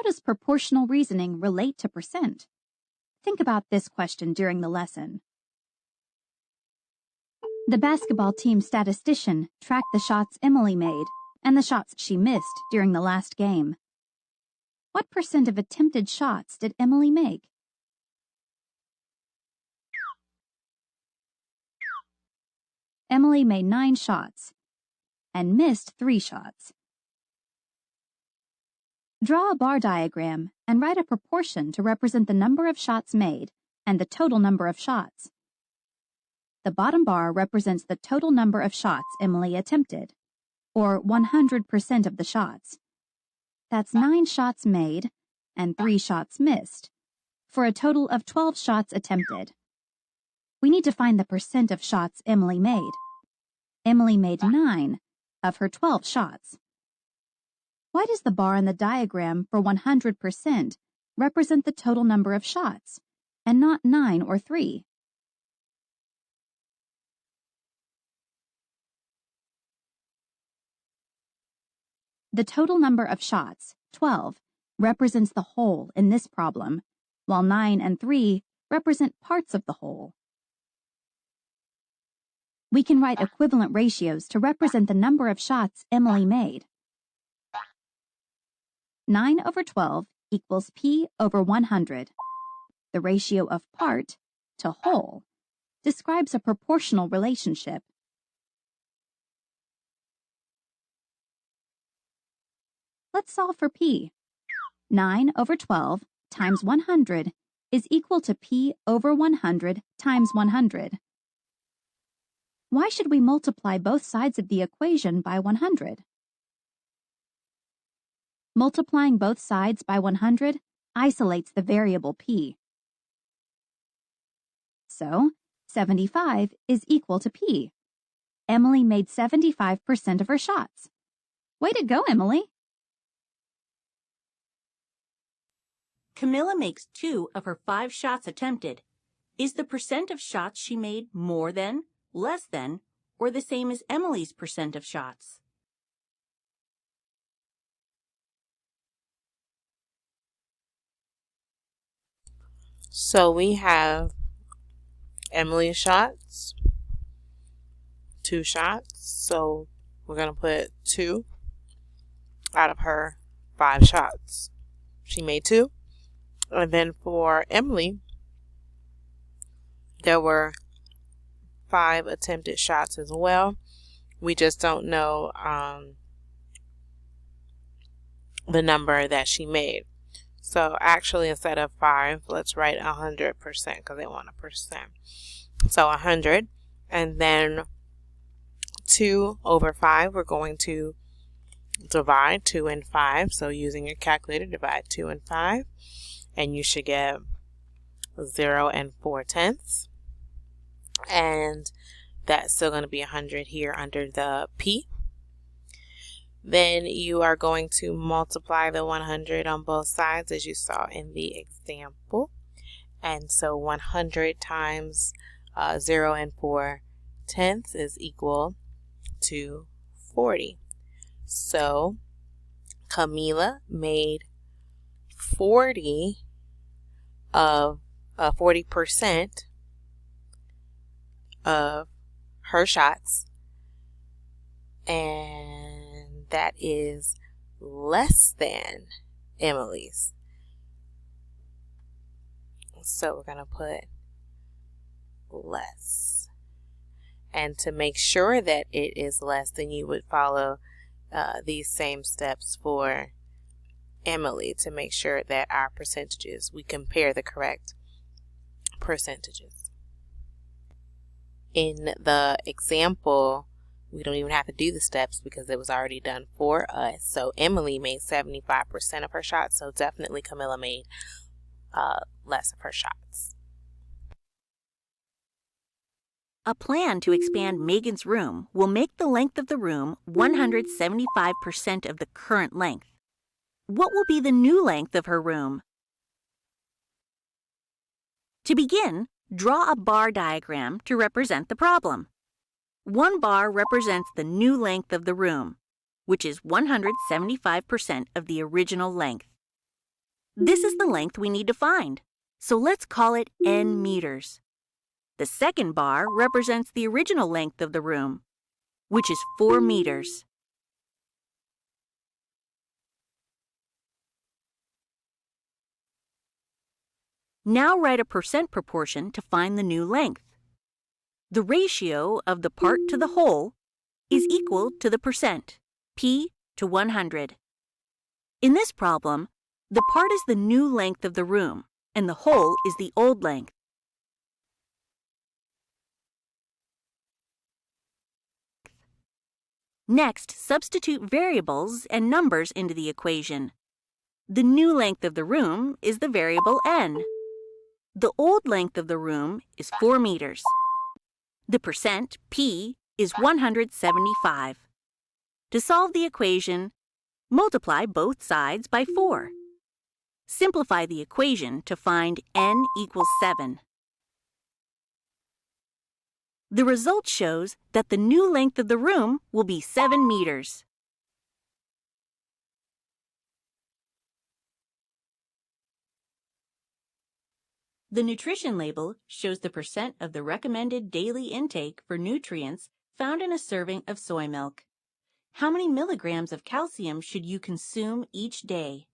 how does proportional reasoning relate to percent? Think about this question during the lesson. The basketball team statistician tracked the shots Emily made and the shots she missed during the last game. What percent of attempted shots did Emily make? Emily made 9 shots and missed 3 shots. Draw a bar diagram and write a proportion to represent the number of shots made and the total number of shots. The bottom bar represents the total number of shots Emily attempted, or 100% of the shots. That's 9 shots made and 3 shots missed, for a total of 12 shots attempted. We need to find the percent of shots Emily made. Emily made 9 of her 12 shots. Why does the bar in the diagram for 100% represent the total number of shots, and not 9 or 3? The total number of shots, 12, represents the whole in this problem, while 9 and 3 represent parts of the whole. We can write equivalent ratios to represent the number of shots Emily made. 9 over 12 equals P over 100. The ratio of part to whole describes a proportional relationship. Let's solve for P. 9 over 12 times 100 is equal to P over 100 times 100. Why should we multiply both sides of the equation by 100? Multiplying both sides by 100 isolates the variable P. So, 75 is equal to P. Emily made 75% of her shots. Way to go, Emily! Camilla makes 2 of her 5 shots attempted. Is the percent of shots she made more than, less than, or the same as Emily's percent of shots? So we have Emily's shots, 2 shots. So we're going to put 2 out of her 5 shots. She made 2. And then for Emily, there were 5 attempted shots as well. We just don't know the number that she made. So actually, instead of 5, let's write 100% because they want a percent. So 100, and then 2 over 5, we're going to divide 2 and 5. So using your calculator, divide 2 and 5, and you should get 0 and 4/10. And that's still going to be 100 here under the P. Then you are going to multiply the 100 on both sides as you saw in the example. And so 100 times 0 and 4/10 is equal to 40. So Camila made 40% of her shots, and that is less than Emily's. So we're going to put less. And to make sure that it is less, then you would follow these same steps for Emily to make sure that our percentages, we compare the correct percentages. In the example, we don't even have to do the steps because it was already done for us. So Emily made 75% of her shots, so definitely Camilla made less of her shots. A plan to expand Megan's room will make the length of the room 175% of the current length. What will be the new length of her room? To begin, draw a bar diagram to represent the problem. One bar represents the new length of the room, which is 175% of the original length. This is the length we need to find, so let's call it n meters. The second bar represents the original length of the room, which is 4 meters. Now write a percent proportion to find the new length. The ratio of the part to the whole is equal to the percent, p to 100. In this problem, the part is the new length of the room, and the whole is the old length. Next, substitute variables and numbers into the equation. The new length of the room is the variable n. The old length of the room is 4 meters. The percent, p, is 175. To solve the equation, multiply both sides by 4. Simplify the equation to find n equals 7. The result shows that the new length of the room will be 7 meters. The nutrition label shows the percent of the recommended daily intake for nutrients found in a serving of soy milk. How many milligrams of calcium should you consume each day?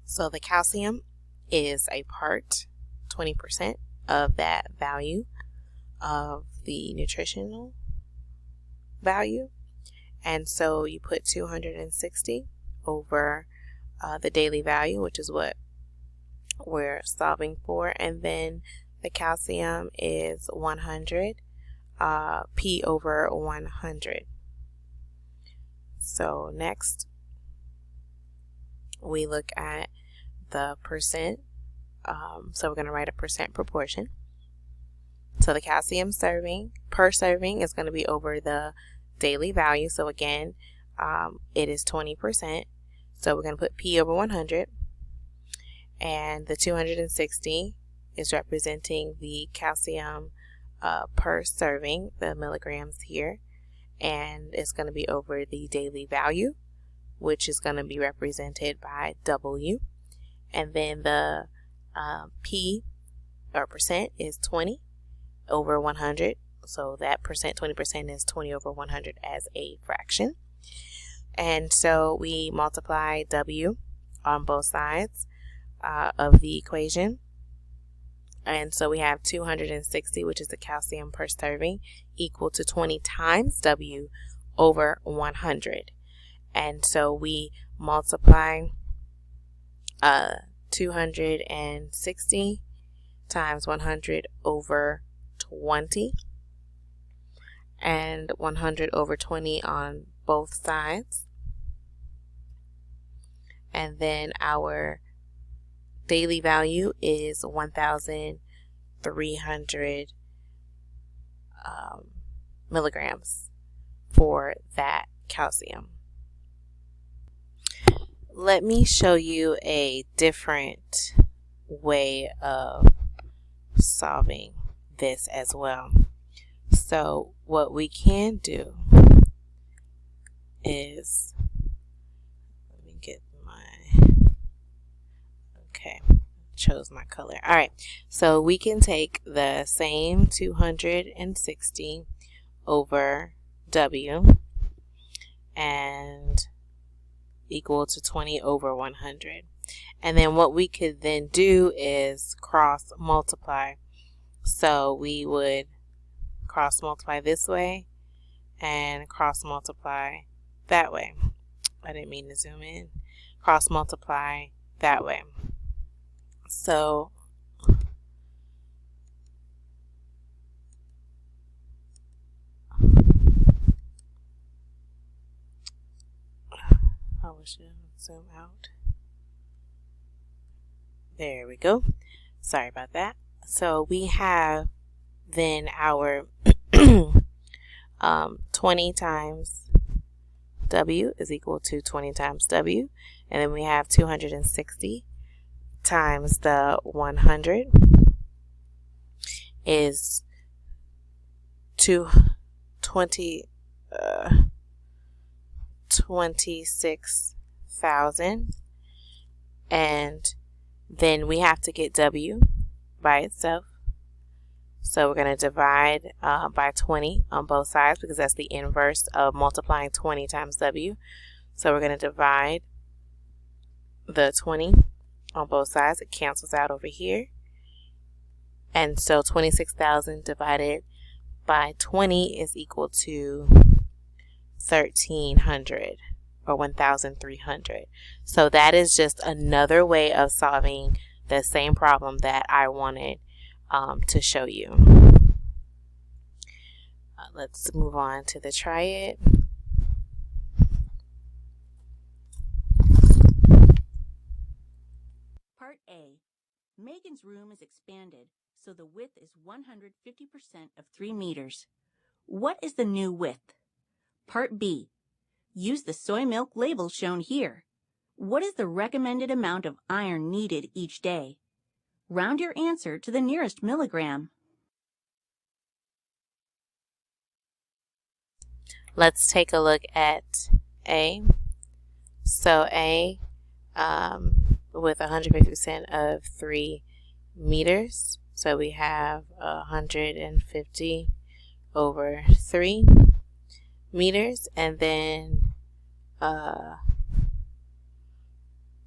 So the calcium is a part, 20% of that value of the nutritional value. And so you put 260 over the daily value, which is what we're solving for. And then the calcium is 100, P over 100. So next, we look at the percent. So we're going to write a percent proportion. So the calcium per serving is going to be over the daily value. So again, it is 20%. So we're going to put P over 100. And the 260 is representing the calcium per serving, the milligrams here. And it's going to be over the daily value, which is going to be represented by W. And then the P or percent is 20 over 100. So that percent, 20% is 20 over 100 as a fraction. And so we multiply W on both sides of the equation. And so we have 260, which is the calcium per serving, equal to 20 times W over 100. And so we multiply 260 times 100 over 20 and 100 over 20 on both sides. And then our daily value is 1,300 milligrams for that calcium. Let me show you a different way of solving this as well. So what we can do is, let me get chose my color. All right, so we can take the same 260 over W and equal to 20 over 100. And then what we could then do is cross multiply. So we would cross multiply this way and cross multiply that way. I didn't mean to zoom in. Cross multiply that way. So I wish I would zoom out. There we go. Sorry about that. So we have then our 20 times W is equal to 20 times W. And then we have 260 times the 100. is 26,000, and then we have to get W by itself. So we're going to divide by 20 on both sides because that's the inverse of multiplying 20 times W. So we're going to divide the 20 on both sides. It cancels out over here. And so 26,000 divided by 20 is equal to 1,300 or 1,300. So that is just another way of solving the same problem that I wanted to show you. Let's move on to the try it. Part A. Megan's room is expanded, so the width is 150% of 3 meters. What is the new width? Part B. Use the soy milk label shown here. What is the recommended amount of iron needed each day? Round your answer to the nearest milligram. Let's take a look at A. So A, with 150% of 3 meters, so we have 150 over 3 meters, and then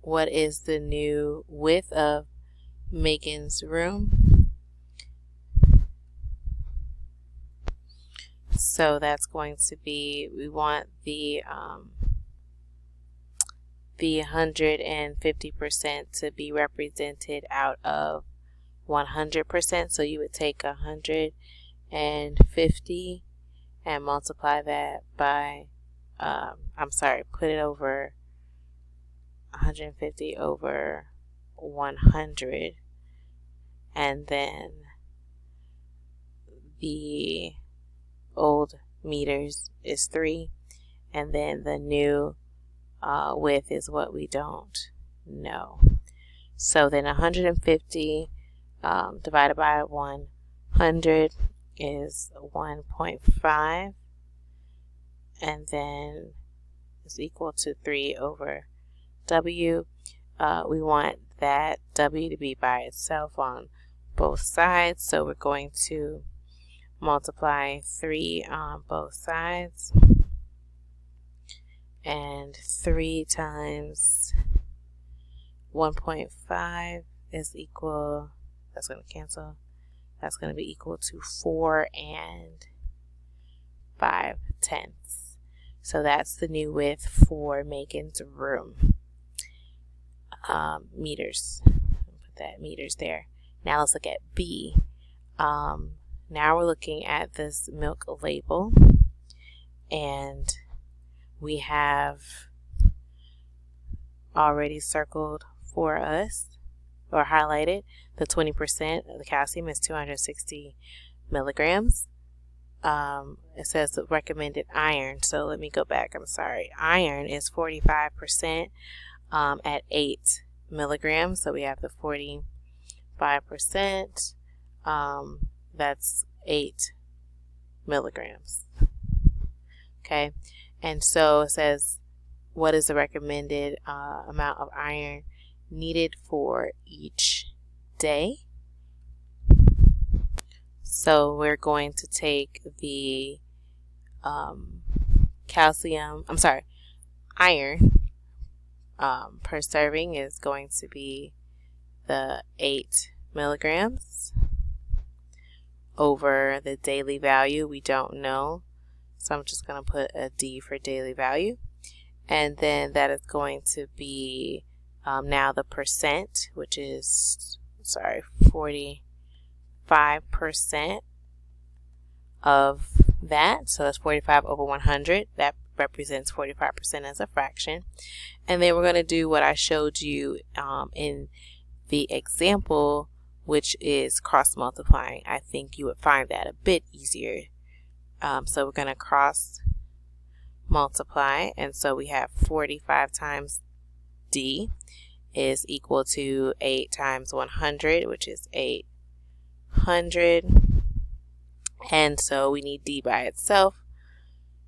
what is the new width of Megan's room? So that's going to be, we want the 150% to be represented out of 100%. So you would take 150 and multiply that by, put it over 150 over 100, and then the old meters is 3, and then the new width is what we don't know. So then 150 divided by 100 is 1.5, and then is equal to 3 over W. We want that W to be by itself on both sides, so we're going to multiply 3 on both sides, and 3 times 1.5 is equal, that's going to cancel, that's going to be equal to 4 5/10. So that's the new width for Megan's room. Meters. Put that meters there. Now let's look at B. Now we're looking at this milk label, and we have already circled for us or highlighted the 20% of the calcium is 260 milligrams. It says the recommended iron, so let me go back. I'm sorry. Iron is 45% at 8 milligrams, so we have the 45%. That's 8 milligrams. Okay, and so it says what is the recommended amount of iron needed for each day. So we're going to take the iron per serving is going to be the 8 milligrams over the daily value. We don't know, so I'm just going to put a D for daily value, and then that is going to be now the percent, which is 45% of that, so that's 45 over 100. That represents 45% as a fraction. And then we're going to do what I showed you in the example, which is cross multiplying. I think you would find that a bit easier. So we're going to cross multiply, and so we have 45 times D is equal to 8 times 100, which is 800 And so we need D by itself.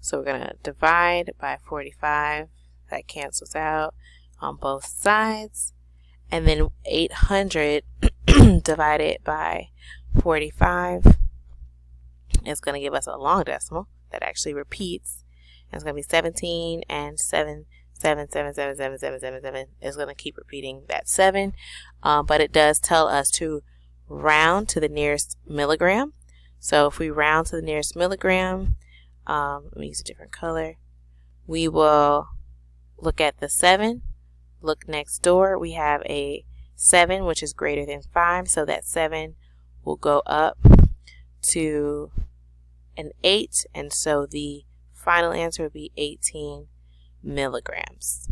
So we're going to divide by 45. That cancels out on both sides. And then 800 divided by 45 is going to give us a long decimal that actually repeats. And it's going to be 17 and 7. 7, 7, 7, 7, 7, 7, 7 is going to keep repeating that 7. But it does tell us to round to the nearest milligram. So if we round to the nearest milligram, let me use a different color. We will look at the 7. Look next door. We have a 7, which is greater than 5. So that 7 will go up to an 8. And so the final answer would be 18 milligrams.